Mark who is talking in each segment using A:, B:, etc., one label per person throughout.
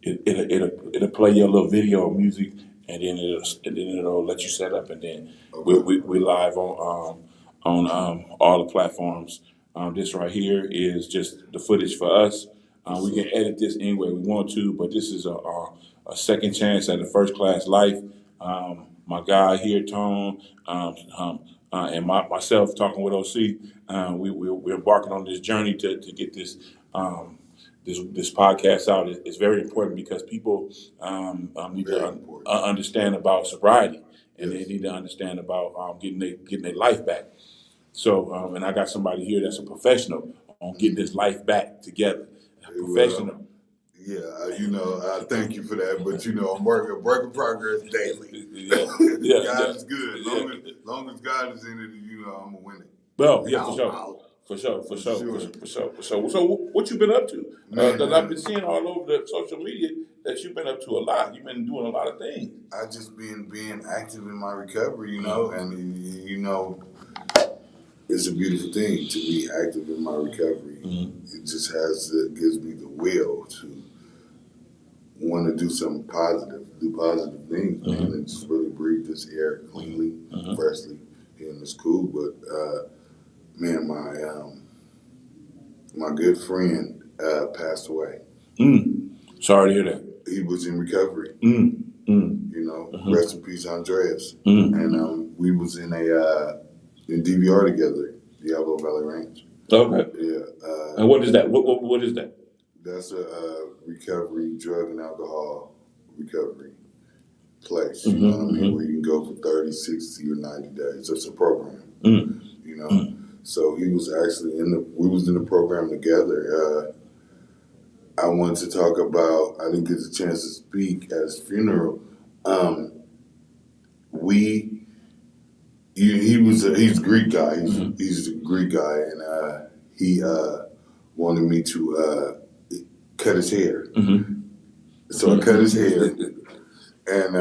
A: it'll play your little video or music, and then it'll let you set up, and then we live on all the platforms. This right here is just the footage for us. We can edit this any way we want to, but this is a second chance at a first class life. My guy here, Tone, and myself talking with OC, we're embarking on this journey to get this podcast out. It's very important because people need to understand about sobriety, and they need to understand about getting their life back. So, and I got somebody here that's a professional on getting his life back together. Professional.
B: I thank you for that, but I'm working in progress daily. God is good. Long as God is in it, I'm gonna win it.
A: Well, yeah, for sure. So, what you been up to? Because I've been seeing all over the social media that you've been up to a lot. You've been doing a lot of things.
B: I just been being active in my recovery, and it's a beautiful thing to be active in my recovery. It just gives me the will to want to do something positive, do positive things, man, and just really breathe this air cleanly, freshly here in this school. But man, my good friend passed away.
A: Sorry to hear that.
B: He was in recovery. Rest in peace, Andreas. And we was in DVR together, Diablo Valley Ranch.
A: Okay.
B: Yeah.
A: And what is that? What is that?
B: That's a recovery, drug and alcohol recovery place. You know what I mean? Where you can go for 30, 60, or 90 days. It's a program. So he was actually we was in the program together. I wanted to talk about, I didn't get the chance to speak at his funeral. He's a Greek guy. He's a Greek guy, and he wanted me to cut his hair. So I cut his hair, and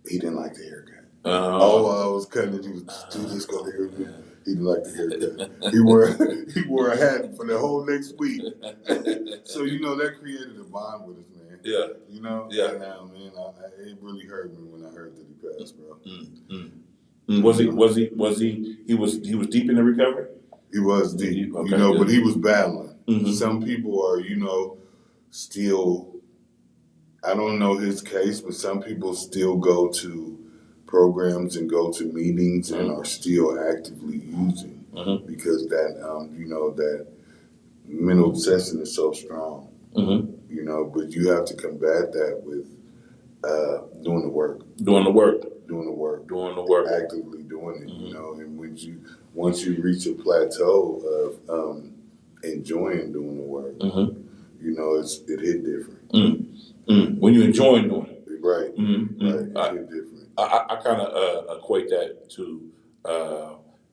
B: he didn't like the haircut. I was cutting it, he was just going to hear me. He didn't like the haircut. He wore a hat for the whole next week. So that created a bond with us, man.
A: Yeah.
B: Yeah. And man, it really hurt me when I heard that he passed, bro.
A: He was deep in the recovery?
B: He was deep,
A: Okay,
B: but he was battling. Some people are, still, I don't know his case, but some people still go to programs and go to meetings and are still actively using because that, that mental obsession is so strong, but you have to combat that with doing the work, actively doing it, and once you reach a plateau of enjoying doing the work, it hit different.
A: When you're enjoying doing it.
B: Right. It hit different.
A: I kind of equate that to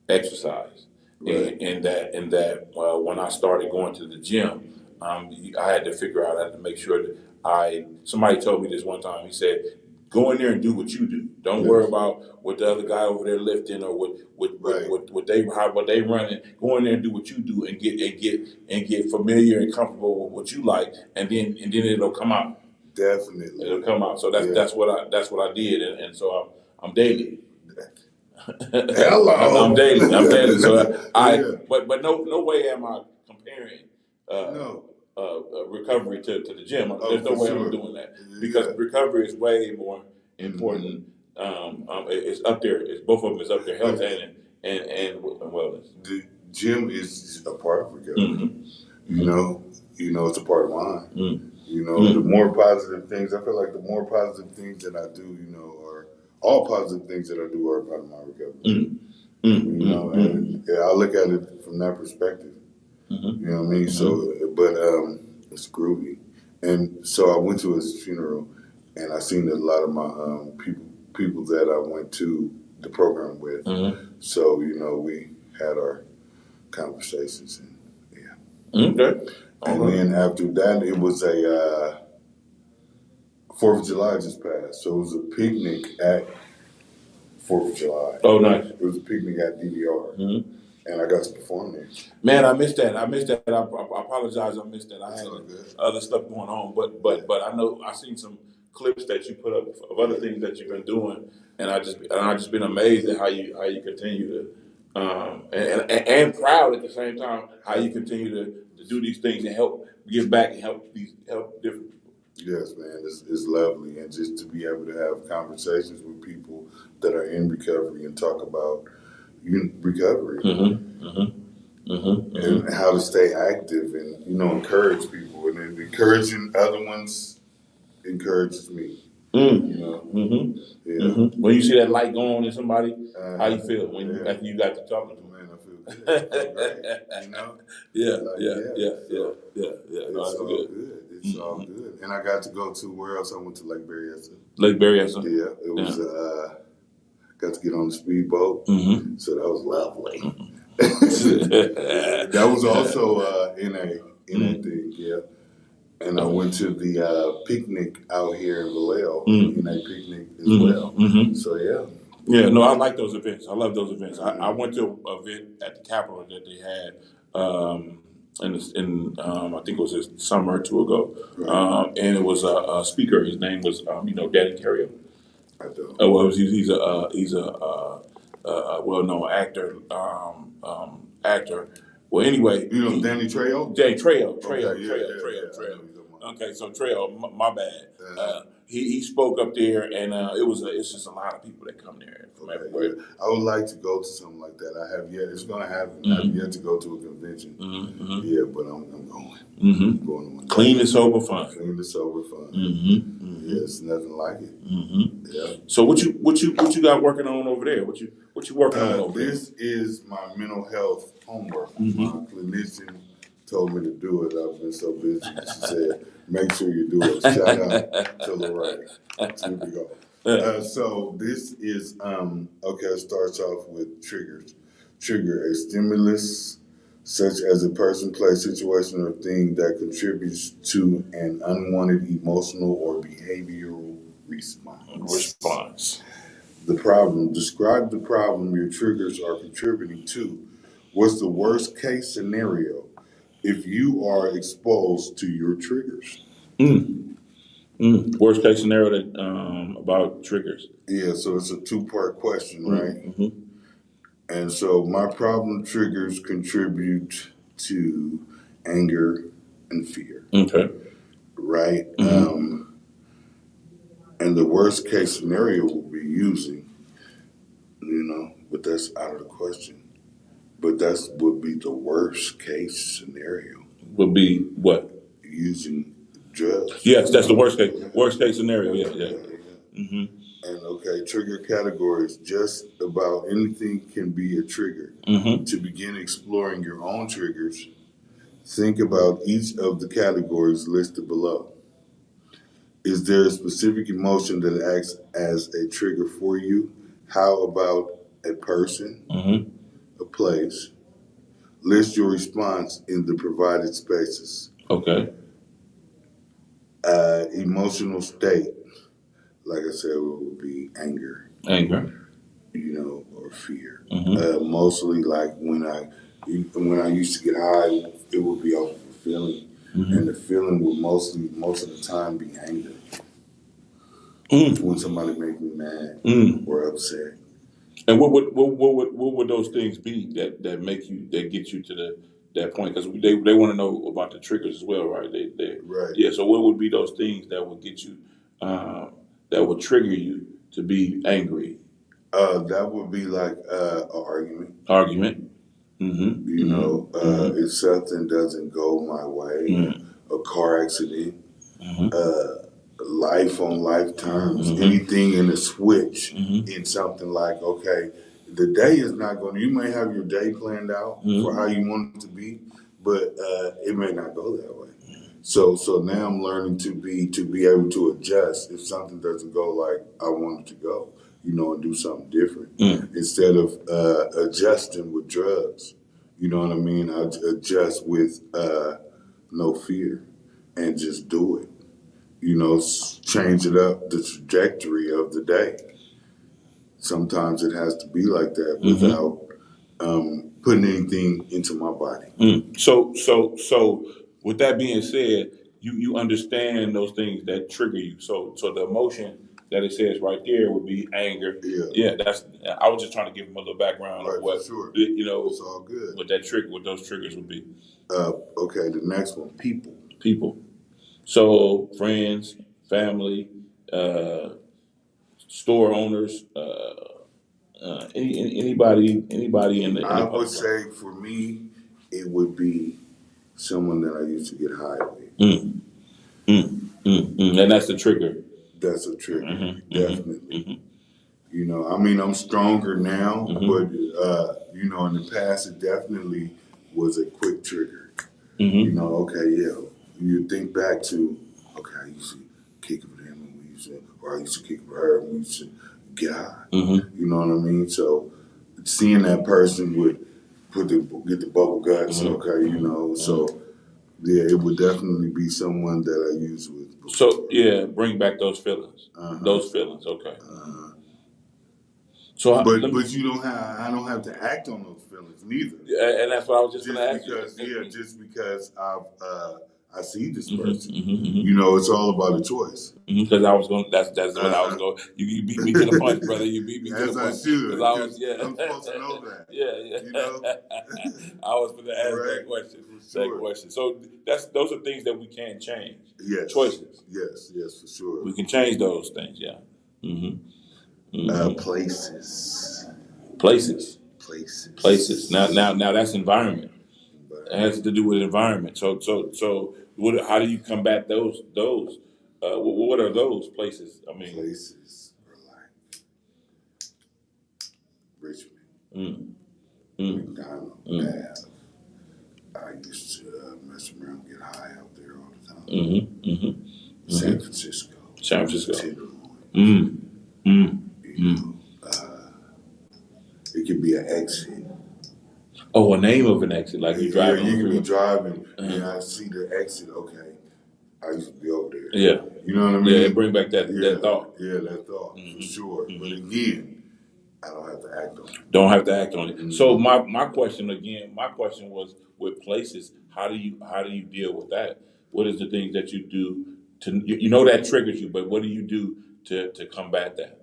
A: exercise, and that when I started going to the gym, I had to figure out, I had to make sure that somebody told me this one time. He said, go in there and do what you do. Don't worry about what the other guy over there lifting or what they running. Go in there and do what you do and get familiar and comfortable with what you like, and then it'll come out.
B: Definitely,
A: it'll come out. So that's what I did, and so I'm daily.
B: Hello,
A: I'm daily. So but no way am I comparing recovery to the gym. There's no way I'm doing that because recovery is way more important. It's up there. Both of them is up there, health and wellness.
B: The gym is a part of recovery. It's a part of mine. The more positive things, I feel like the more positive things that I do, are all positive things that I do are a part of my recovery. And I look at it from that perspective. You know what I mean? So, but it's groovy. And so I went to his funeral, and I seen a lot of my people that I went to the program with. So, we had our conversations, and
A: Okay.
B: And then after that, it was a 4th of July just passed. So it was a picnic at 4th of July.
A: Oh, nice.
B: It was a picnic at DVR. and I got to perform there.
A: Man, I missed that. I missed that. I apologize. I missed that. I
B: It's
A: had
B: all good.
A: other stuff going on, but I know I seen some clips that you put up of other things that you've been doing, and I just been amazed at how you continue to and proud at the same time how you continue to do these things and help give back and help different people.
B: Yes, man, it's lovely, and just to be able to have conversations with people that are in recovery and talk about recovery and how to stay active, and encourage people, and then encouraging other ones encourages me. Yeah.
A: When you see that light go on in somebody, how you feel after you got to talking to them?
B: Man, I feel good. I feel great.
A: Yeah. No,
B: It's
A: that's
B: all
A: good.
B: good. It's all good. And I got to go to where else? I went to Lake Berryessa.
A: Lake Berryessa.
B: Yeah, it was. Got to get on the speedboat, so that was lovely. That was also in a thing, yeah. And I went to the picnic out here in Vallejo, in a picnic as well. So yeah.
A: Yeah, no, I like those events. I love those events. I went to an event at the Capitol that they had I think it was this summer or two ago, and it was a speaker. His name was Danny Terrio.
B: I don't.
A: Well, he's a well-known actor. Actor. Well, anyway,
B: Danny Trejo.
A: Trejo.
B: Yeah.
A: Okay, so Trejo, my bad. He spoke up there, and it's just a lot of people that come there from everywhere.
B: Yeah. I would like to go to something like that. I have yet. It's going to happen. I have yet to go to a convention. Yeah, but I'm going. I'm going
A: Clean and sober fun.
B: Clean and sober fun. Yeah, it's nothing like it. Yeah.
A: So what you got working on over there? What you working on over there?
B: This is my mental health homework. My clinician told me to do it. I've been so busy. She said, make sure you do it. Shout out to Lorraine. Here we go. So this is, it starts off with triggers. Trigger a stimulus such as a person, place, situation, or thing that contributes to an unwanted emotional or behavioral response. The problem. Describe the problem your triggers are contributing to. What's the worst case scenario if you are exposed to your triggers?
A: Worst case scenario that about triggers.
B: Yeah, so it's a two-part question, right? And so my problem triggers contribute to anger and fear.
A: Okay.
B: Right? And the worst case scenario will be using, but that's out of the question. But that would be the worst case scenario.
A: Would be what?
B: Using drugs.
A: Yes, that's the worst case scenario. Yeah.
B: And trigger categories. Just about anything can be a trigger. To begin exploring your own triggers, think about each of the categories listed below. Is there a specific emotion that acts as a trigger for you? How about a person, a place? List your response in the provided spaces.
A: Okay.
B: Emotional state, like I said, it would be anger. Or fear. Mostly like when I used to get high, it would be off of a feeling, and the feeling would most of the time be anger. When somebody make me mad or upset.
A: And what would those things be that get you to that point? Because they want to know about the triggers as well, right?
B: Right.
A: Yeah. So what would be those things that would get you that would trigger you to be angry?
B: That would be like an argument. If something doesn't go my way, a car accident, life on life terms, anything in a switch in something like, the day is not going to, you may have your day planned out for how you want it to be, but it may not go that way. So now I'm learning to be able to adjust if something doesn't go like I want it to go, and do something different instead of adjusting with drugs. You know what I mean? I adjust with no fear and just do it. Change it up the trajectory of the day. Sometimes it has to be like that without putting anything into my body.
A: So with that being said, you understand those things that trigger you. So the emotion that it says right there would be anger.
B: Yeah.
A: Yeah, that's. I was just trying to give them a little background
B: Right,
A: of what
B: for sure.
A: It's
B: all good.
A: what those triggers would be.
B: Okay, the next one, people.
A: People. So friends, family, store owners, anybody in the.
B: I would say for me, it would be someone that I used to get high with.
A: And that's the trigger.
B: That's a trigger, definitely.
A: Mm-hmm.
B: You know, I mean, I'm stronger now, but you know, in the past, it definitely was a quick trigger. You know, okay, yeah. You think back to, okay, I used to kick it with him, and we used to, or I used to kick it with her, and we used to get high. You know what I mean? So seeing that person would get the bubble guts, okay, you know. So yeah, it would definitely be someone that I used with before.
A: So yeah, bring back those feelings. Those feelings, okay. So,
B: but you don't have. I don't have to act on those feelings neither.
A: And that's what I was just going to ask you.
B: Just because I see this person. You know, it's all about a choice.
A: Because I was going. That's what I was going. You beat me to the punch, brother. You beat me to the punch.
B: As I should.
A: I was,
B: I'm supposed to know that.
A: Yeah.
B: You know.
A: I was going to ask that question.
B: Sure.
A: That question. So those are things that we can't change.
B: Yes.
A: Choices.
B: Yes, for sure.
A: We can change those things. Yeah.
B: Places.
A: Now that's environment. It has to do with environment. So what? How do you combat those? What are those places? I mean,
B: places are like Richmond, McDonald, I used to mess around, get high out there all the time. San Francisco.
A: Mm.
B: You know, it could be an exit.
A: Oh, a name of an exit, like you driving.
B: Yeah, you can be driving, and I see the exit. Okay, I used to be over there.
A: Yeah,
B: you know what I mean.
A: Yeah, bring back that thought.
B: Yeah, that thought for sure. But again, I don't have to act on it.
A: Don't have to act on it. So my question was with places. How do you deal with that? What is the things that you do to you know that triggers you, but what do you do to combat that?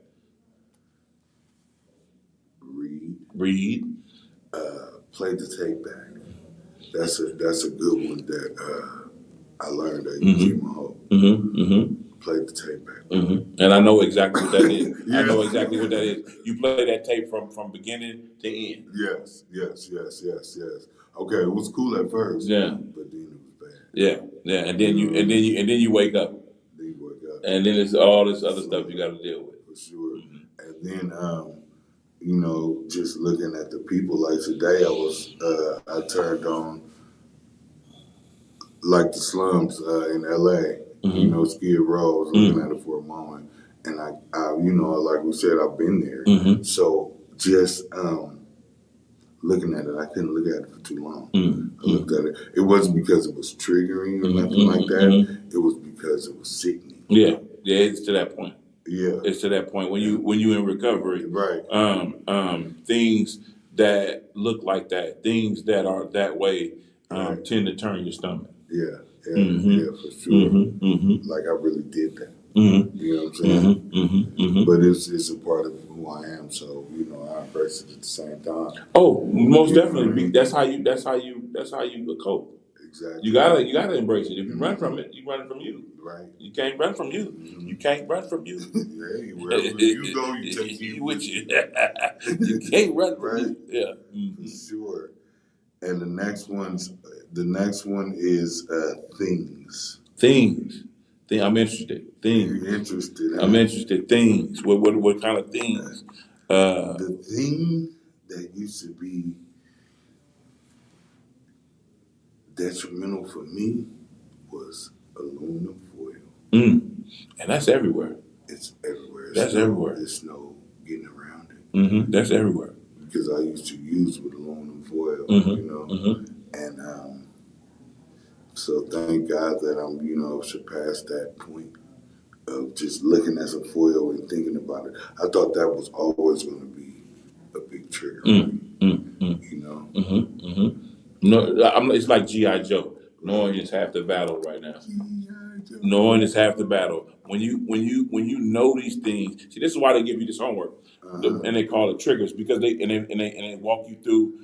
A: Read.
B: Play the tape back. That's a good one that I learned at Jim Hope. Play the tape back.
A: And I know exactly what that is.
B: Yeah.
A: I know exactly what that is. You play that tape from beginning to end.
B: Yes. Okay, it was cool at first.
A: Yeah.
B: But then it was bad.
A: Yeah. And then you wake up.
B: Then you wake up.
A: And then it's all this other stuff you got to deal with.
B: For sure. And then you know, just looking at the people, like today I turned on like the slums in LA, you know, Skid Row. I was looking at it for a moment, and I you know, like we said, I've been there. So just looking at it, I couldn't look at it for too long. I looked at it. It wasn't because it was triggering or nothing like that. It was because it was sickening. Yeah,
A: it's to that point.
B: Yeah,
A: it's to that point when you in recovery,
B: right?
A: Things that look like that, things that are that way, tend to turn your stomach.
B: Yeah, for sure. Like I really did that. You know what I'm saying? But it's a part of who I am, so you know I embrace it at the same time.
A: Oh, most definitely. That's how you cope.
B: Exactly.
A: You gotta embrace it. If you run from it, you run from you.
B: Right.
A: You can't run from you. You can't run from you.
B: Hey, wherever you go, you take you
A: with you. You can't run from you. Yeah.
B: For sure. And the next one is things.
A: Things. I'm interested. Things.
B: You're interested.
A: I'm interested. Things. What kind of things?
B: The thing that used to be detrimental for me was aluminum foil.
A: And that's everywhere.
B: It's everywhere.
A: Everywhere.
B: There's no getting around it.
A: That's everywhere.
B: Because I used to use with aluminum foil, you know, and so thank God that I'm, you know, surpassed that point of just looking at some foil and thinking about it. I thought that was always going to be a big trigger. You know.
A: No, it's like GI Joe. Knowing is half the battle right now. Knowing is half the battle. When you know these things, see, this is why they give you this homework, and they call it triggers because they walk you through,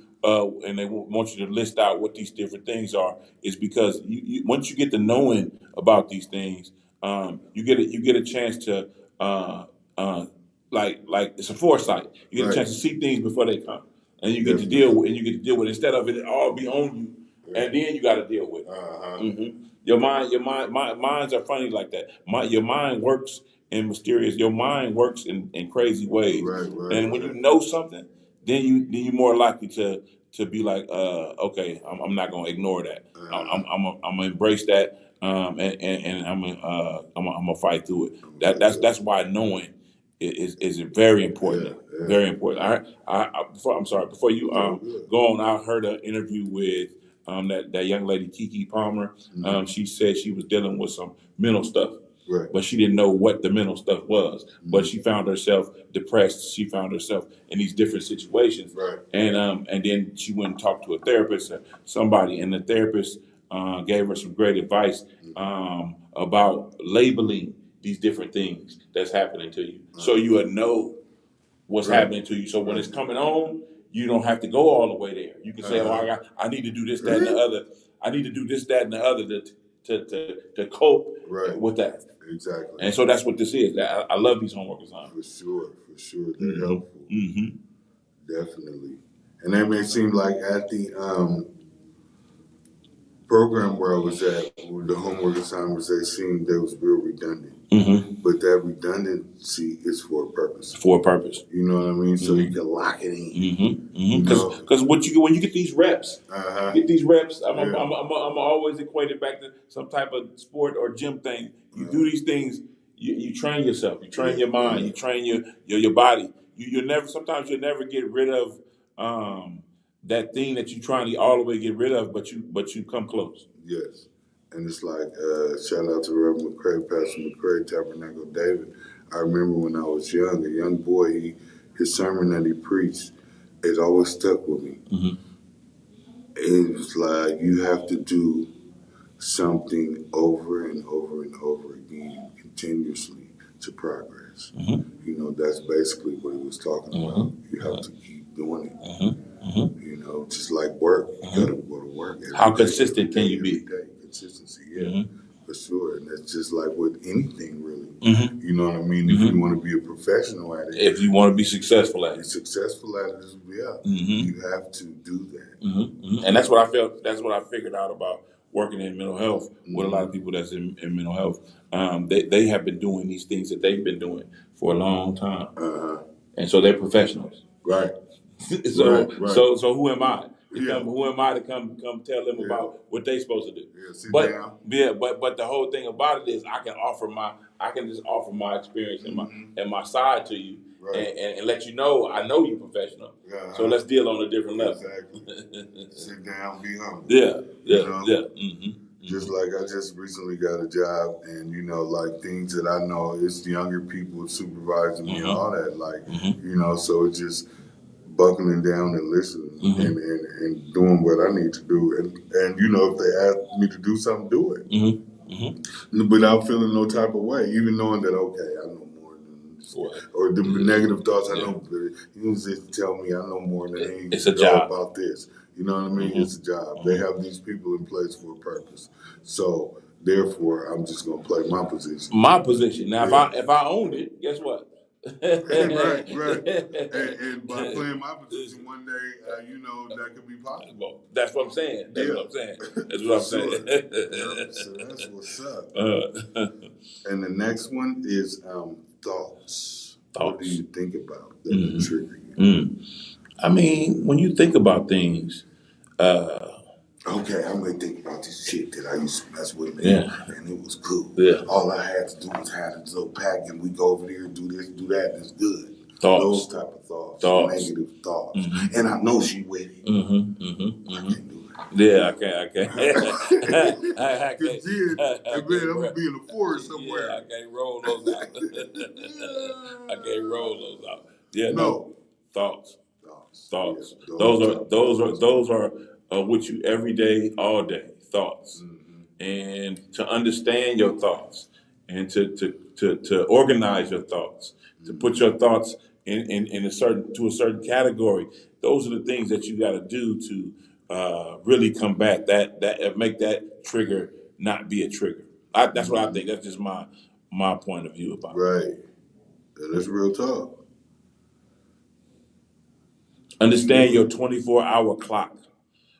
A: and they want you to list out what these different things are. Is because once you get to knowing about these things, you get a chance to, uh, like it's a foresight. You get a chance to see things before they come, and you get to deal with it, instead of it all be on you, and then you got to deal with it. Minds are funny like that. Your mind works in mysterious. Your mind works in crazy ways. And when you know something, then you're more likely to be like, okay, I'm not gonna ignore that. I'm gonna embrace that, and I'm gonna fight through it. That's why knowing is very important. Very important. Before you go on, I heard an interview with that young lady Kiki Palmer. She said she was dealing with some mental stuff, but she didn't know what the mental stuff was. But she found herself depressed. She found herself in these different situations, and then she went and talked to a therapist, somebody, and the therapist gave her some great advice about labeling these different things that's happening to you, so you would know what's happening to you. So when it's coming on, you don't have to go all the way there. You can say, "Oh, I need to do this, that, and the other. I need to do this, that, and the other to cope with that."
B: Exactly.
A: And so that's what this is. I love these homework assignments.
B: For sure, they're helpful. Definitely. And that may seem like at the program where I was at, with the homework assignments, they seemed they was real redundant. But that redundancy is for a purpose.
A: For a purpose.
B: You know what I mean? So you can lock it in.
A: Because when you get these reps, I'm always equated back to some type of sport or gym thing. You do these things, you train yourself, you train your mind, you train your body. Sometimes you'll never get rid of that thing that you're trying to all the way get rid of, but you come close.
B: Yes. And it's like, shout out to Reverend McCray, Pastor McCray, Tabernacle David. I remember when I was young, a young boy, his sermon that he preached, it always stuck with me. It was like, you have to do something over and over and over again, continuously, to progress. You know, that's basically what he was talking about. You have to keep doing it. You know, just like work, you gotta go to work.
A: How consistent can you be?
B: Consistency, for sure. And that's just like with anything, really. You know what I mean? If you want to be a professional at it,
A: if you want to be successful at it,
B: you have to do that.
A: And that's what I felt. That's what I figured out about working in mental health with a lot of people that's in mental health. They have been doing these things that they've been doing for a long time, and so they're professionals.
B: Right.
A: So who am I? Who am I to come tell them about what they're supposed to do? But the whole thing about it is I can just offer my experience and my side to you, and let you know I know you're professional. So let's deal on a different level.
B: Exactly. Sit down, be humble.
A: Just
B: like I just recently got a job, and you know, like things that I know, it's the younger people supervising me and all that, like you know, so it's just buckling down and listening and doing what I need to do. And you know, if they ask me to do something, do it. Without feeling no type of way, even knowing that, okay, I know more than this. Or the negative thoughts, I know, you just tell me I know more than they
A: it's a job
B: about this. You know what I mean? It's a job. They have these people in place for a purpose. So therefore, I'm just going to play my position.
A: Now, if I owned it, guess what?
B: right. And by playing my position one day, you know, that could be possible.
A: That's what I'm saying. That's what I'm saying.
B: So that's what's up. And the next one is thoughts. What do you think about that trigger you?
A: I mean, when you think about things,
B: okay, I'm gonna think about this shit that I used to mess with, man, and it was cool. All I had to do was have a little pack, and we go over there and do this, do that, and it's good. Those type of thoughts. Negative thoughts, and I know she with it. I can't do it.
A: Yeah, I can't.
B: Cause I'm gonna be in the forest somewhere.
A: I can't roll those out. I can't roll those out. Yeah,
B: no
A: thoughts. Thoughts.
B: Yeah,
A: Those are with you every day, all day. Thoughts. And to understand your thoughts and to organize your thoughts, to put your thoughts in a certain category. Those are the things that you got to do to really combat that make that trigger not be a trigger. That's what I think. That's just my point of view about it.
B: Right. And that's real talk.
A: Understand your 24-hour clock.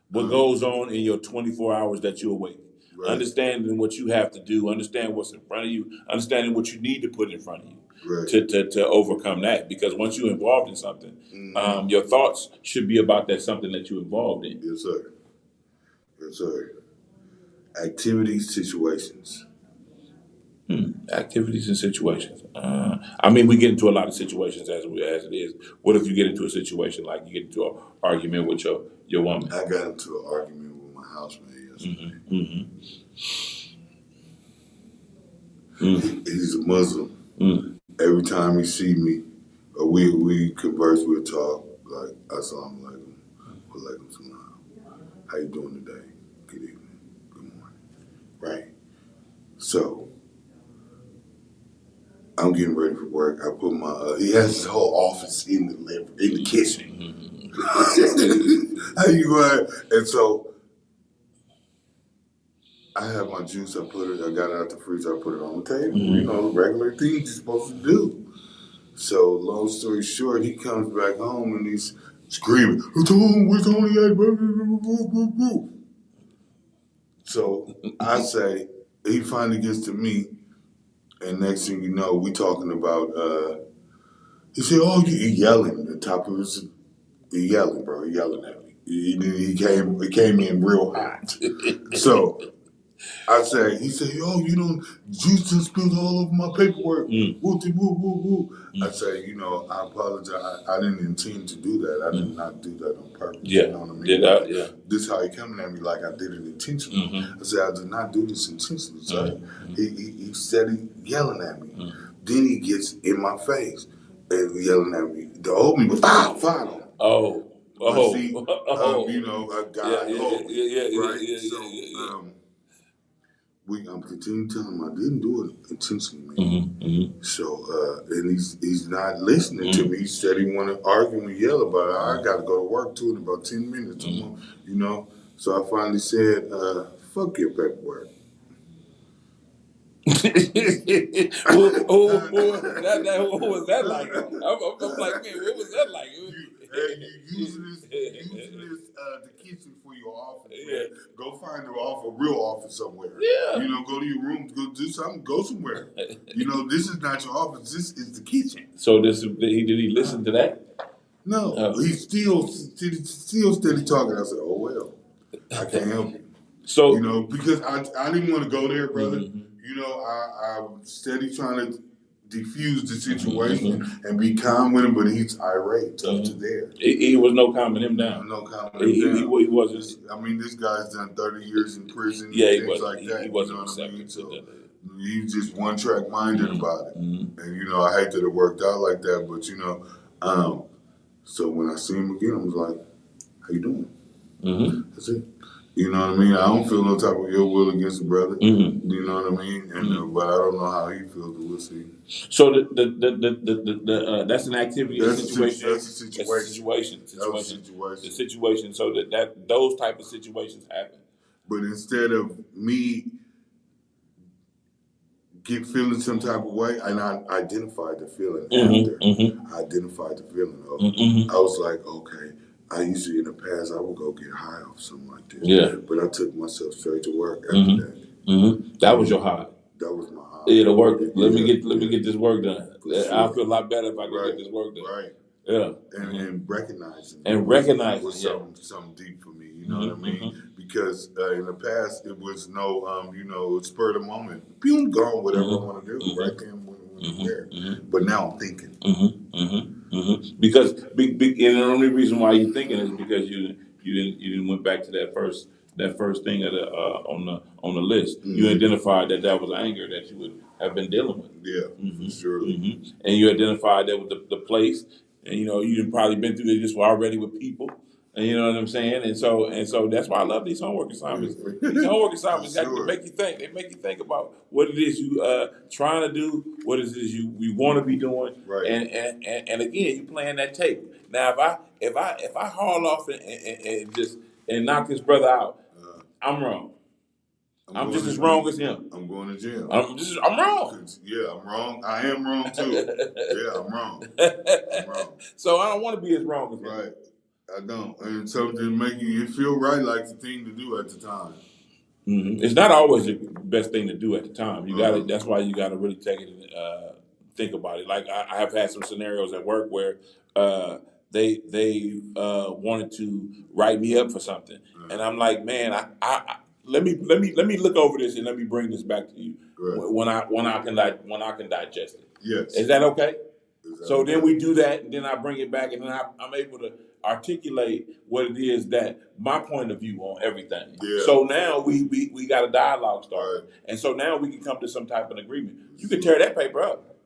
A: What goes on in your 24 hours that you're awake.
B: Right.
A: Understanding what you have to do, understand what's in front of you, understanding what you need to put in front of you
B: Right.
A: to overcome that. Because once you're involved in something, your thoughts should be about that something that you're involved in.
B: Yes, sir. Yes, sir. Activities, situations.
A: Activities and situations. I mean, we get into a lot of situations as it is. What if you get into a situation like you get into an argument with your woman?
B: I got into an argument with my housemate yesterday. He's a Muslim. Every time he see me, or we converse, we'll talk. Like, assalamu alaikum, wa alaikum salam. How you doing today? Good evening. Good morning. Right. So I'm getting ready for work. I put my he has his whole office in the kitchen. How you going? And so I have my juice. I got it out the freezer. I put it on the table. You know, regular things you're supposed to do. So long story short, he comes back home and he's screaming, "What's on the?" So I say, he finally gets to me, and next thing you know, we talking about. He said, "Oh, he yelling." The top of his, he yelling, bro. He yelling at me. He came in real hot. So I say, he said, "Oh, juice just spilled all over my paperwork." Woo, woo, woo, woo. I say, I apologize. I didn't intend to do that. I did not do that on purpose.
A: Yeah.
B: You know what I mean?
A: Yeah.
B: This is how he coming at me like I did it intentionally. I said, I did not do this intentionally, sir. He said he yelling at me. Then he gets in my face and yelling at me. The old me was fine. But see, a guy, right? So, I'm continuing to tell him I didn't do it intentionally, man. So, and he's not listening to me. He said he want to argue and yell about it. I got to go to work too in about 10 minutes. So I finally said, "Fuck your paperwork."
A: Who was that like? I'm like, man, what was that like?
B: You using this the kitchen for your office. Man. Go find a real office somewhere.
A: Yeah.
B: Go to your room, go do something, go somewhere. This is not your office. This is the kitchen.
A: So did he listen to that?
B: No, he's still steady talking. I said, "Oh well, I can't help you." So because I didn't want to go there, brother. I'm steady trying to diffuse the situation and be calm with him, but he's irate, tough to there.
A: He was no calming him down.
B: No calming him down.
A: He wasn't.
B: I mean, this guy's done 30 years in prison.
A: Yeah,
B: and things like that.
A: He wasn't
B: what I mean? So
A: he's
B: just one track minded about it. And I hate that it worked out like that, but so when I see him again, I was like, "How you doing?" That's it. You know what I mean? I don't feel no type of ill will against the brother. You know what I mean? And but I don't know how he feels. But we'll see.
A: So that's an activity.
B: That's a
A: situation.
B: That's a situation.
A: The situation. So that those type of situations happen.
B: But instead of me feeling some type of way, and I identified the feeling after. I identified the feeling of. I was like, okay. I usually in the past I would go get high off something like this. Yeah. But I took myself straight to work after that.
A: That was your high.
B: That was my high.
A: Yeah, the work. Let me get this work done. Sure. I feel a lot better if I can get this work done.
B: Right.
A: Yeah.
B: And recognizing.
A: Was
B: something deep for me. You know what I mean? Because in the past it was no, spur of the moment. Boom, gone. Whatever I want to do, right then there. But now I'm thinking.
A: Because and the only reason why you're thinking is because you didn't went back to that first thing on the list. You identified that was anger that you would have been dealing with.
B: Yeah, for sure.
A: And you identified that with the place and you've probably been through this already with people. And you know what I'm saying? And so that's why I love these homework assignments. These homework assignments got to make you think. They make you think about what it is you trying to do, what it is you want to be doing,
B: Right.
A: and again, you playing that tape. Now, if I haul off and just knock this brother out, I'm wrong. I'm just as wrong as him.
B: I'm going to jail.
A: I'm wrong.
B: Yeah, I'm wrong. I am wrong too. Yeah, I'm wrong. I'm wrong.
A: So I don't want to be as wrong as him.
B: Right. I don't. And something make you feel right like the thing to do at the time.
A: Mm-hmm. It's not always the best thing to do at the time. You got to. That's why you got to really take it and think about it. Like I have had some scenarios at work where they wanted to write me up for something, and I'm like, man, I let me look over this and let me bring this back to you when I can digest it.
B: Yes.
A: Is that okay?
B: Exactly.
A: So then we do that, and then I bring it back, and then I'm able to articulate what it is that my point of view on everything.
B: Yeah.
A: So now we got a dialogue started,
B: right.
A: And so now we can come to some type of agreement. You can tear that paper up.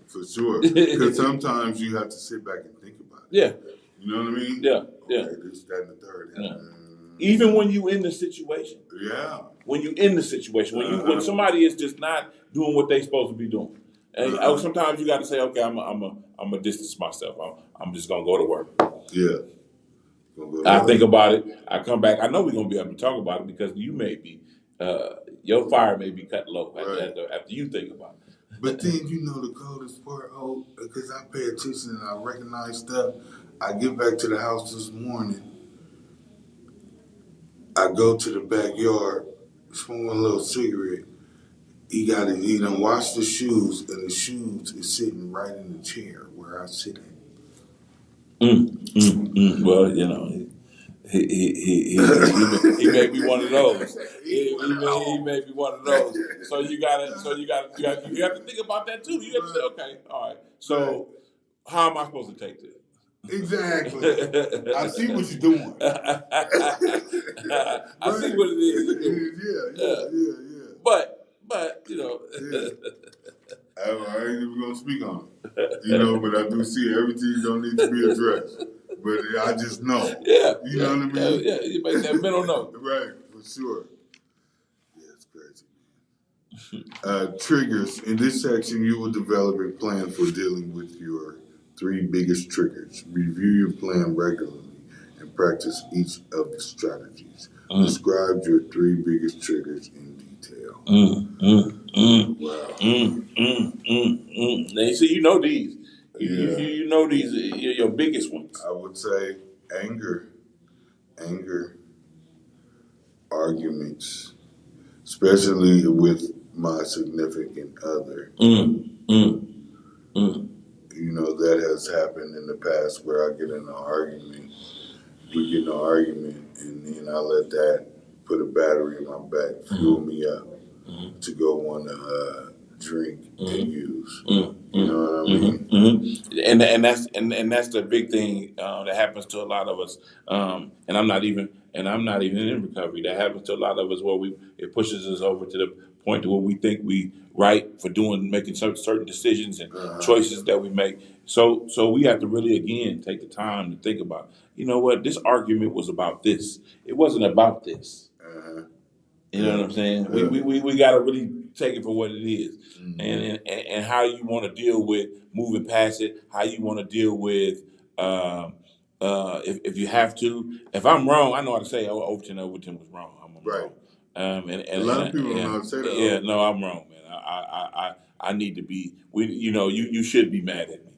B: For sure. Because sometimes you have to sit back and think about it.
A: Yeah.
B: You know what I mean?
A: Yeah.
B: Okay,
A: Yeah.
B: this, that, and the third.
A: Yeah. Even when you in the situation.
B: Yeah.
A: When you in the situation, when somebody is just not doing what they supposed to be doing. And sometimes you got to say, okay, I'm a distance myself. I'm just gonna go to work.
B: Yeah.
A: I think about it. I come back. I know we're gonna be able to talk about it because you may be, your fire may be cut low after you think about it.
B: But then the coldest part, because I pay attention and I recognize stuff. I get back to the house this morning. I go to the backyard, smoke one little cigarette. He done washed the shoes, and the shoes is sitting right in the chair where I sit at.
A: Well, he may be one of those. He may be one of those. So you have to think about that too. You have to say, okay, all right. So how am I supposed to take this?
B: Exactly. I see what you're doing.
A: I see what it is you're doing.
B: Yeah.
A: But
B: I ain't even gonna speak on it. But I do see everything don't need to be addressed. But I just know.
A: Yeah.
B: You know what I mean?
A: Yeah, you make that mental note.
B: Right, for sure. Yeah, it's crazy. Triggers. In this section, you will develop a plan for dealing with your 3 biggest triggers. Review your plan regularly and practice each of the strategies. Describe your 3 biggest triggers in detail. Wow.
A: Now, see, you know these. You know these are your biggest ones.
B: I would say anger, arguments, especially with my significant other. That has happened in the past where I get in an argument. We get in an argument, and then I let that put a battery in my back, fuel me up to go want to drink and use. You know what I mean?
A: And that's the big thing that happens to a lot of us. And I'm not even in recovery. That happens to a lot of us where it pushes us over to the point to where we think we right for making certain decisions and choices that we make. So we have to really again take the time to think about. You know what? This argument was about this. It wasn't about this. You know what I'm saying? Yeah. We got to really take it for what it is, and how you want to deal with moving past it. How you want to deal with if you have to. If I'm wrong, I know how to say Overton was wrong. I'm
B: right.
A: Wrong. And
B: a lot of people don't know how to say that.
A: Yeah, no, I'm wrong, man. I need to be. You should be mad at me.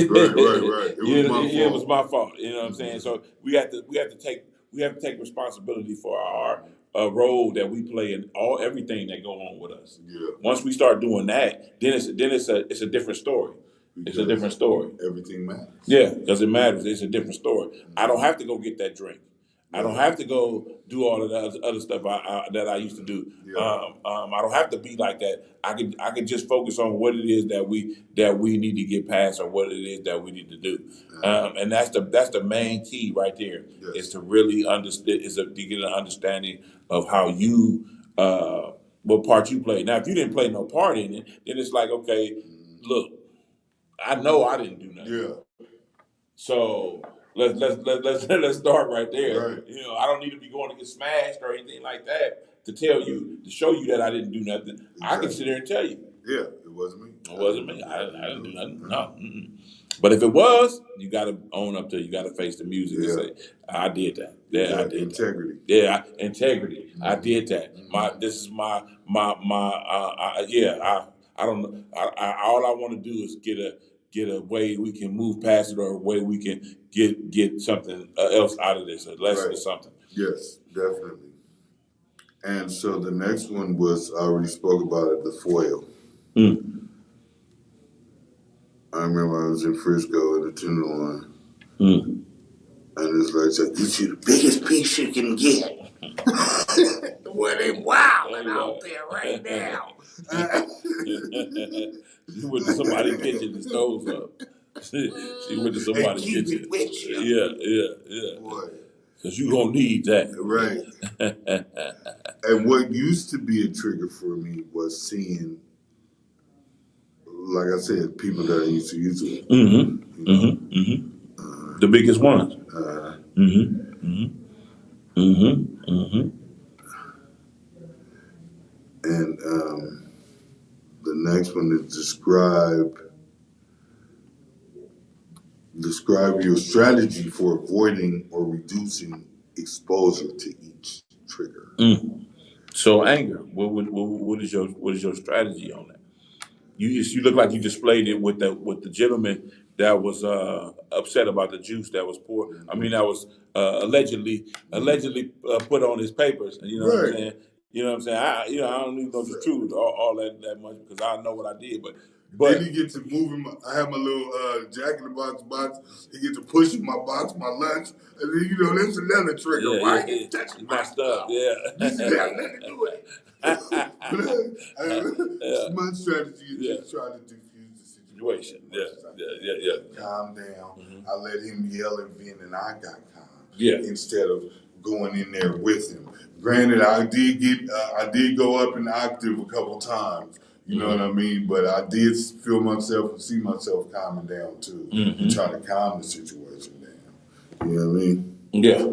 B: Right.
A: It was my fault. You know what I'm saying? So we have to take responsibility for our role that we play in everything that go on with us.
B: Yeah.
A: Once we start doing that, then it's a different story. It's a different story.
B: Everything matters.
A: Yeah, because it matters. It's a different story. I don't have to go get that drink. I don't have to go do all of the other stuff that I used to do. Yeah. I don't have to be like that. I can just focus on what it is that we need to get past, or what it is that we need to do. And that's the main key right there. Yes. Is to really understand, to get an understanding of how you what part you play. Now, if you didn't play no part in it, then it's like, okay, look, I know I didn't do nothing.
B: Yeah.
A: So let's start right there.
B: Right.
A: You know, I don't need to be going to get smashed or anything like that to tell you, to show you that I didn't do nothing. Exactly. I can sit there and tell you.
B: Yeah, it wasn't me.
A: It wasn't me. I didn't do nothing. No. Mm-mm. But if it was, you got to own up to it. You got to face the music and say, I did that. Yeah, I did
B: integrity.
A: That. Yeah, integrity. I did that. This is my. I don't know. All I want to do is get a way we can move past it, or a way we can get something else out of this, a lesson or something.
B: Yes, definitely. And so the next one was, I already spoke about it, the foil. I remember I was in Frisco at the Tenderloin. And it's like, get you the biggest piece you can get. Well, they wilding out there right now.
A: She went to somebody's kitchen, the stove's up. She went to somebody's kitchen. Yeah. Boy. Because you gonna need that.
B: Right. And what used to be a trigger for me was seeing, like I said, people that I used to use it.
A: The biggest ones.
B: And the next one is describe your strategy for avoiding or reducing exposure to each trigger.
A: So anger. What is your strategy on that? You look like you displayed it with the gentleman that was upset about the juice that was poured. I mean, that was allegedly put on his papers. You know what I'm saying? You know what I'm saying? I don't even know the truth all that much, because I know what I did, but
B: then he gets to move him. I have my little Jack in the Box. He gets to push in my box, my lunch, and then that's another trigger. Why you touching my stuff?
A: Yeah,
B: this has got nothing to do with it. My strategy is just try to diffuse the situation.
A: Yeah.
B: Calm down. I let him yell and vent, and I got calm.
A: Yeah.
B: Instead of going in there with him. Granted, I did go up an octave a couple times. You know what I mean? But I did feel myself and see myself calming down too, and trying to calm the situation down. You know what I mean?
A: Yeah.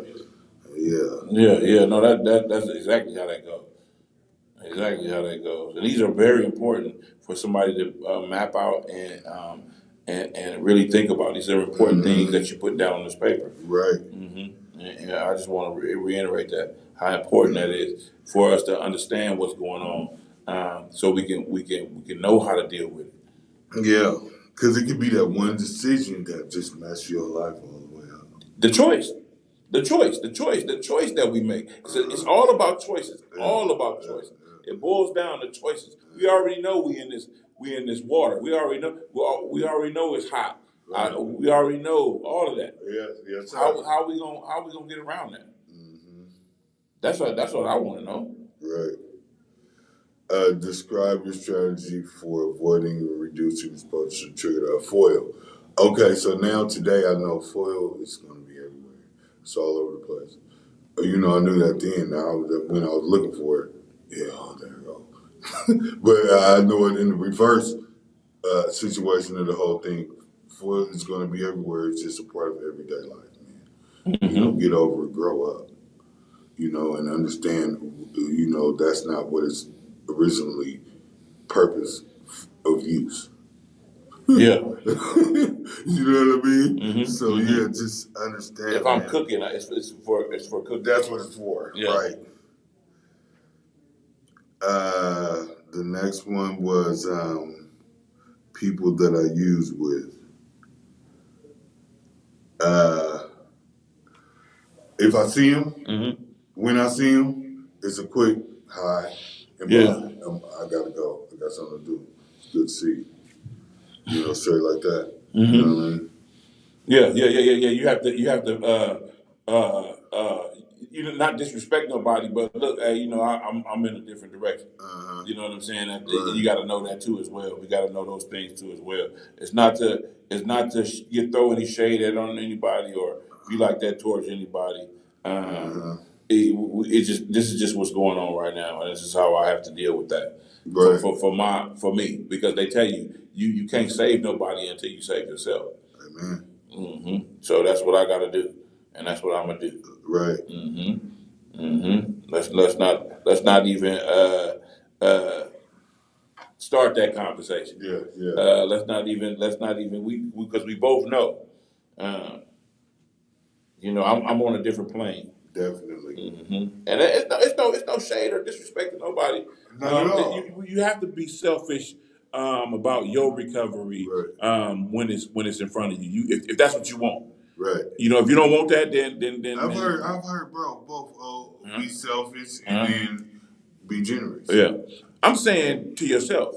A: No, that's exactly how that goes. Exactly how that goes. And these are very important for somebody to map out and really think about. These are important things that you put down on this paper.
B: Right.
A: And I just want to reiterate that, how important that is for us to understand what's going on, so we can know how to deal with it. Yeah,
B: because it could be that one decision that just messes your life all the way up.
A: The choice that we make. It's all about choices. All about choices. It boils down to choices. We already know we in this water. We already know it's hot. Right. We already know all of that.
B: Yes.
A: How we gonna get around that? That's what I want to know.
B: Right. Describe your strategy for avoiding or reducing exposure to trigger foil. Okay, so now today I know foil is going to be everywhere. It's all over the place. I knew that then. Now when I was looking for it, there you go. But I know it in the reverse situation of the whole thing. Foil is going to be everywhere. It's just a part of everyday life, man. Get over it, grow up, and understand, that's not what it's originally purpose of use.
A: Yeah.
B: You know what I mean? So just understand.
A: If I'm cooking, it's for cooking.
B: That's what it's for, right? The next one was people that I use with. If I see them, when I see them, it's a quick hi and bye. I gotta go. I got something to do. It's good to see you. Straight like that. You know what I mean?
A: Yeah. You have to not disrespect nobody, but look, I'm in a different direction. You know what I'm saying? You got to know that too as well. We got to know those things too as well. It's not to you throw any shade on anybody or be like that towards anybody. This is just what's going on right now, and this is how I have to deal with that.
B: Right.
A: For me, because they tell you can't save nobody until you save yourself.
B: Amen.
A: So that's what I got to do, and that's what I'm gonna do.
B: Right.
A: Let's not even start that conversation.
B: Yeah. Yeah.
A: Let's not even we because we both know. Uh, I'm on a different plane.
B: Definitely.
A: And it's no shade or disrespect to nobody.
B: Not at all.
A: You have to be selfish about your recovery
B: Right.
A: when it's in front of you. If that's what you want.
B: Right.
A: If you don't want that, then
B: I've heard, bro, both be selfish and then be generous.
A: Yeah. I'm saying to yourself.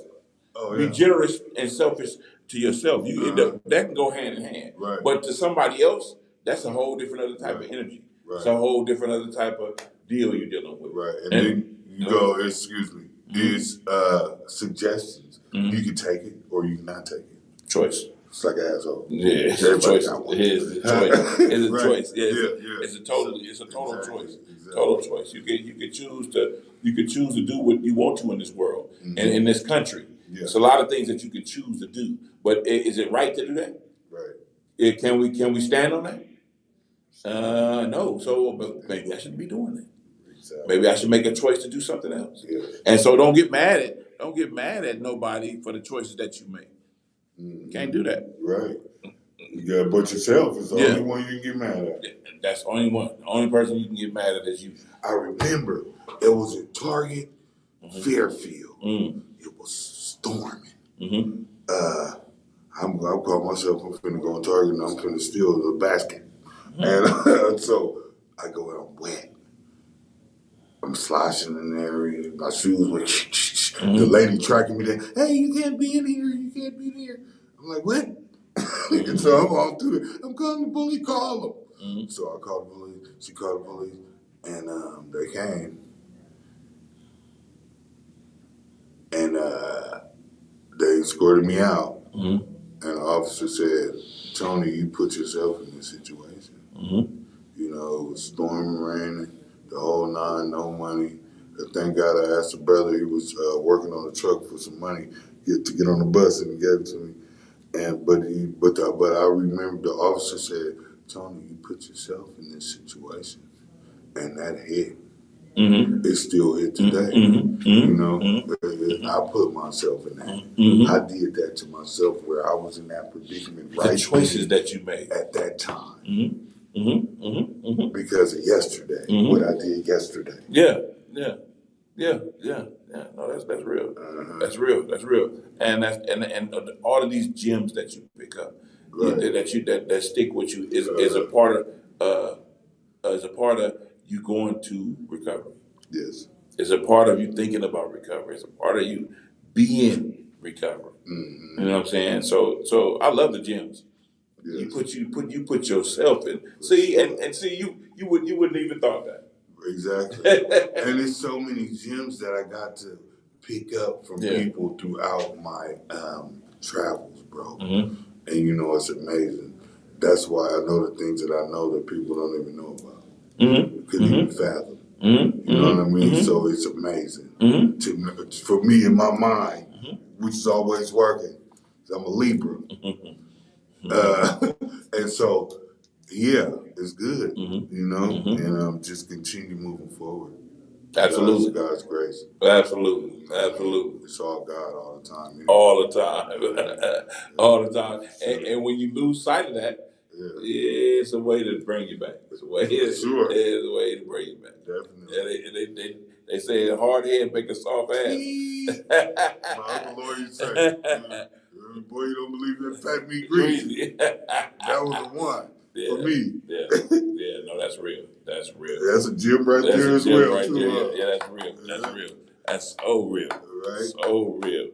B: Oh,
A: Be
B: yeah.
A: generous and selfish to yourself. That can go hand in hand.
B: Right.
A: But to somebody else, that's a whole different other type of energy.
B: Right.
A: It's a whole different other type of deal you're dealing with.
B: Right. And then you go, excuse me, it's suggestions. You can take it or you can not take it.
A: Choice.
B: It's like an asshole.
A: Yeah, it's a choice. It is a choice. It's a
B: Right.
A: choice. Yeah,
B: Yeah.
A: it's a total
B: Exactly.
A: choice.
B: Exactly.
A: Total choice. You can choose to do what you want to in this world and in this country.
B: Yeah.
A: There's a lot of things that you can choose to do, but is it right to do that?
B: Right.
A: Can we stand on that? No. So but maybe I shouldn't be doing that.
B: Exactly.
A: Maybe I should make a choice to do something else.
B: Yeah.
A: And so don't get mad at nobody for the choices that you make. Can't do that.
B: Right. Yeah, but yourself is the only one you can get mad at.
A: That's the only one. The only person you can get mad at is you.
B: I remember it was at Target, Fairfield. It was storming. I'm calling myself, I'm finna go on Target and I'm finna steal the basket. And so I go out, I'm wet. I'm sloshing in there, and my shoes were the lady tracking me down. Hey, you can't be in here, you can't be there. I'm like, what? And so I'm all through it. I'm calling the police, call them. So I called the police, she called the police, and they came. And they escorted me out. And the officer said, Tony, you put yourself in this situation. It was storming, raining, the whole nine, no money. Thank God I asked the brother, he was working on the truck for some money to get on the bus, and he gave it to me. But I remember the officer said, Tony, you put yourself in this situation. And that hit. It still hit today. I put myself in that. I did that to myself where I was in that predicament.
A: The choices that you made
B: at that time. Because of yesterday, what I did yesterday.
A: Yeah. No, that's real. That's real. And and all of these gems that you pick up, that stick with you is a part of you going to recovery.
B: Yes.
A: It's a part of you thinking about recovery. It's a part of you being recovery. You know what I'm saying? So I love the gems. Yes. You put yourself in. See, and see you wouldn't even thought that.
B: Exactly. And there's so many gems that I got to pick up from people throughout my travels, bro. And it's amazing. That's why I know the things that I know that people don't even know about. Couldn't even fathom. You know what I mean? So it's amazing. For me, in my mind, which is always working, I'm a Libra. And so, it's good, and just continue moving forward.
A: Absolutely.
B: God's grace.
A: Absolutely.
B: It's all God all the time.
A: All the time. All the time. And when you lose sight of that, it's a way to bring you back. It's a way to bring you back.
B: Definitely.
A: They say a hard head make a soft ass.
B: My Uncle Lord used to say, boy, you don't believe that fat meat greasy. That was the one for me.
A: No, that's real. That's
B: a gym right there as well.
A: Right
B: too.
A: there. That's real. That's real. That's so real.
B: Right.
A: So real.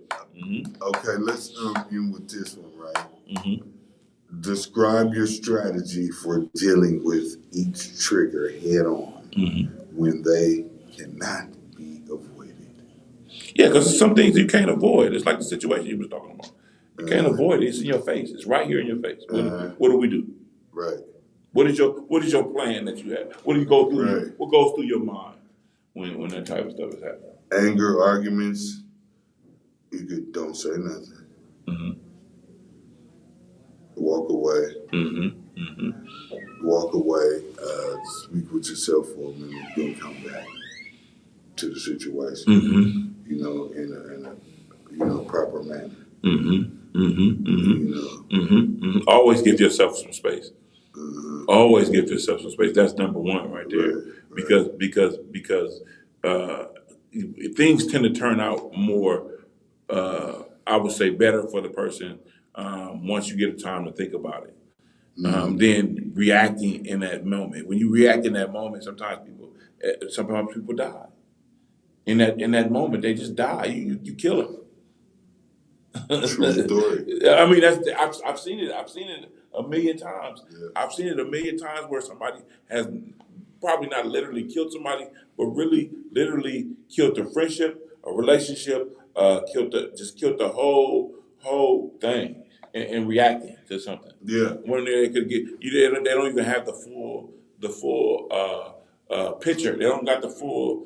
B: Okay, let's end with this one, right? Describe your strategy for dealing with each trigger head on when they cannot be avoided.
A: Yeah, because some things you can't avoid. It's like the situation you was talking about. You can't avoid it. It's in your face. It's right here in your face. What do we do?
B: Right.
A: What is your plan that you have? What do you go through?
B: Right.
A: What goes through your mind when that type of stuff is happening?
B: Anger, arguments, You could don't say nothing.
A: Mm-hmm.
B: Walk away.
A: Mm-hmm. Mm-hmm.
B: Walk away. Speak with yourself for a minute, then come back to the situation.
A: Mm-hmm.
B: You know, in a proper manner.
A: Mm-hmm. Mm-hmm. Mm-hmm.
B: You know.
A: Mm-hmm. Mm-hmm. Always give yourself some space. Always give yourself some space. That's number one right there.
B: Right.
A: Because uh, things tend to turn out more, I would say, better for the person once you get time to think about it. Than reacting in that moment. When you react in that moment, sometimes people die. In that moment, they just die. You kill them.
B: True story.
A: I mean, I've seen it. I've seen it a million times.
B: Yeah.
A: I've seen it a million times where somebody has probably not literally killed somebody, but really literally killed the friendship, a relationship, killed the whole thing, and reacting to something.
B: Yeah.
A: When they could get they don't even have the full picture. They don't got the full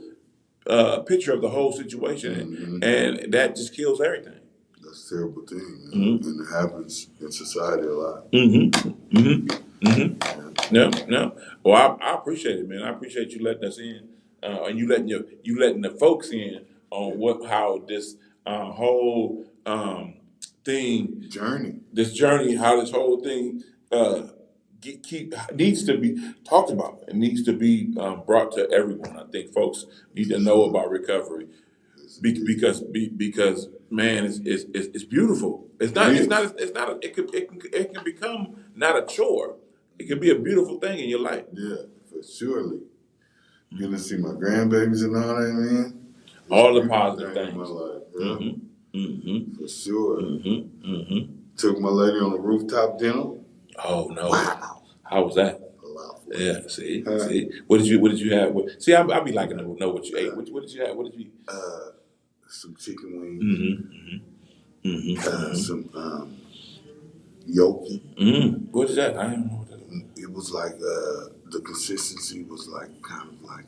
A: picture of the whole situation, and that just kills everything.
B: That's a terrible thing, man.
A: Mm-hmm.
B: And it happens in society a lot.
A: Mm-hmm. Mm-hmm. Mm-hmm. No, no. Well, I appreciate it, man. I appreciate you letting us in, and you letting the folks in on how this whole thing, this journey, how this whole thing needs to be talked about. It needs to be brought to everyone. I think folks need to know about recovery. Because man, it's beautiful. It's not. It's not. It's not. It can become not a chore. It can be a beautiful thing in your life.
B: Yeah, for surely. Getting to see my grandbabies and all that, man.
A: All the positive things
B: in my life. Yeah,
A: Mm-hmm. Mm-hmm.
B: for sure.
A: Mm-hmm. Mm-hmm.
B: Took my lady on a rooftop dinner.
A: Oh no!
B: Wow.
A: How was that?
B: A lot.
A: Yeah. See. What did you have? See, I be liking to know what you ate. What did you have? What did you eat?
B: Some chicken wings.
A: Mm-hmm. Mm-hmm. Mm-hmm.
B: Some yoki.
A: Mm-hmm. What is that? I don't know what that is.
B: It was like the consistency was like kind of like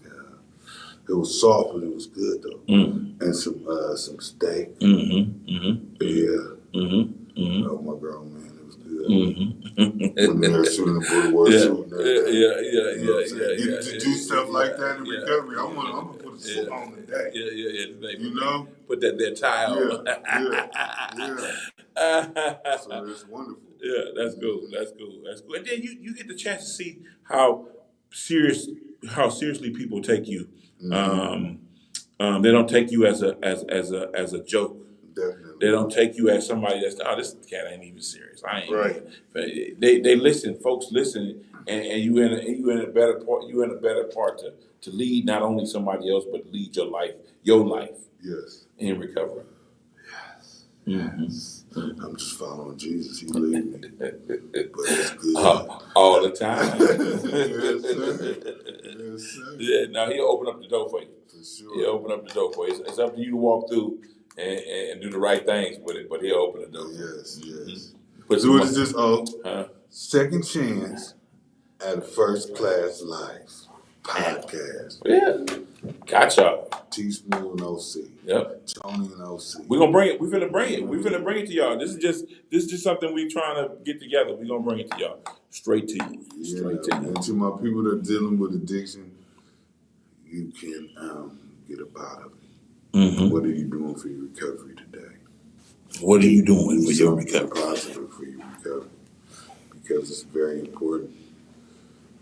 B: it was soft, but it was good though. And some steak.
A: Mm-hmm. Mm-hmm.
B: Yeah.
A: Mm-hmm. Mm-hmm.
B: Oh my girl, man, it was good.
A: Mm-hmm.
B: When they're shooting the boulevard shooting everything.
A: Yeah.
B: You know what I'm saying? Getting to do stuff like that in recovery. I'm gonna put a suit on today.
A: Yeah.
B: You know?
A: Put that tie on.
B: Yeah. So it's wonderful.
A: Yeah, that's cool. That's cool. And then you get the chance to see how seriously people take you. They don't take you as a joke.
B: Definitely.
A: They don't take you as somebody that's this cat ain't even serious. I ain't
B: right.
A: They listen, folks listen, and you in a better part to lead not only somebody else but lead your life.
B: Yes.
A: In recovery.
B: Yes.
A: Mm-hmm.
B: I'm just following Jesus. He lead me, but it's good
A: all the time.
B: Yes, sir.
A: Yeah. Now he'll open up the door for you.
B: For sure.
A: He'll open up the door for you. It's up to you to walk through and do the right things with it, but he'll open the door.
B: Yes.
A: Mm-hmm.
B: So what is this? Second chance at a first class life podcast.
A: Yeah. Gotcha.
B: T-Smooth and OC.
A: Yep.
B: Tony and OC.
A: We're gonna bring it. We're finna bring it. We're finna bring it to y'all. This is just something we trying to get together. We're gonna bring it to y'all. Straight to you. Straight to you.
B: And to my people that are dealing with addiction, you can get up out of it. Mm-hmm. What are you doing for your recovery today?
A: What are you doing for your recovery?
B: Positive for your recovery. Because it's very important.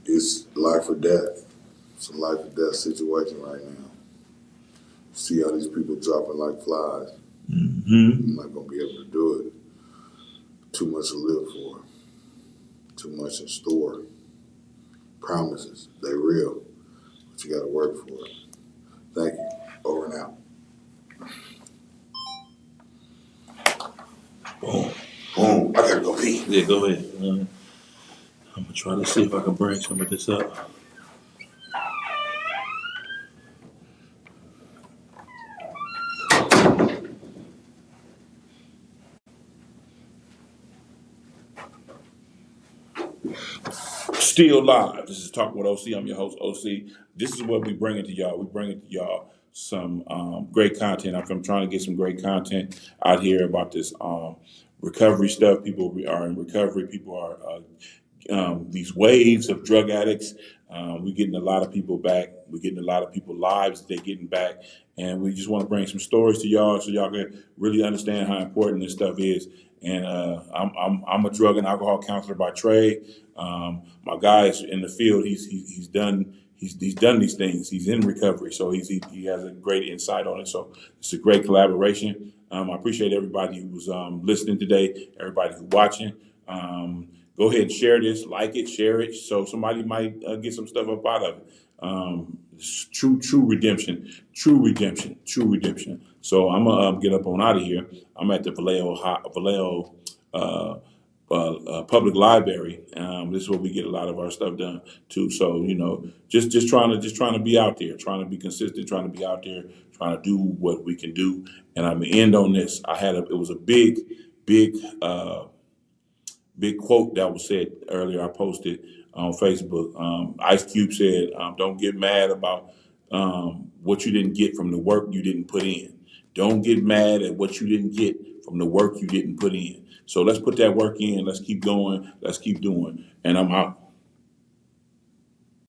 B: It's life or death. It's a life or death situation right now. See how these people dropping like flies.
A: Mm-hmm.
B: I'm not going to be able to do it. Too much to live for. Too much in store. Promises. They're real. But you got to work for it. Thank you. Over and out. Boom. I got to go pee.
A: Yeah, go ahead. I'm going to try to see if I can bring some of this up. Still live. This is Talk with OC. I'm your host, OC. This is what we bring it to y'all. We bring it to y'all some great content. I'm trying to get some great content out here about this recovery stuff. People are in recovery. People are these waves of drug addicts. We're getting a lot of people back. We're getting a lot of people lives that they're getting back, and we just want to bring some stories to y'all so y'all can really understand how important this stuff is. And I'm a drug and alcohol counselor by trade. My guy is in the field. He's done. He's done these things. He's in recovery, so he has a great insight on it. So it's a great collaboration. I appreciate everybody who was listening today, everybody who's watching. Go ahead and share this, like it, share it, so somebody might get some stuff up out of it. True redemption, true redemption, true redemption. So I'm gonna get up on out of here. I'm at the Vallejo Public Library. This is where we get a lot of our stuff done too. So just trying to be out there, trying to be consistent, trying to be out there, trying to do what we can do. And I'm gonna end on this. It was a big quote that was said earlier. I posted on Facebook. Ice Cube said, "Don't get mad about what you didn't get from the work you didn't put in. Don't get mad at what you didn't get from the work you didn't put in." So let's put that work in. Let's keep going. Let's keep doing. And I'm out.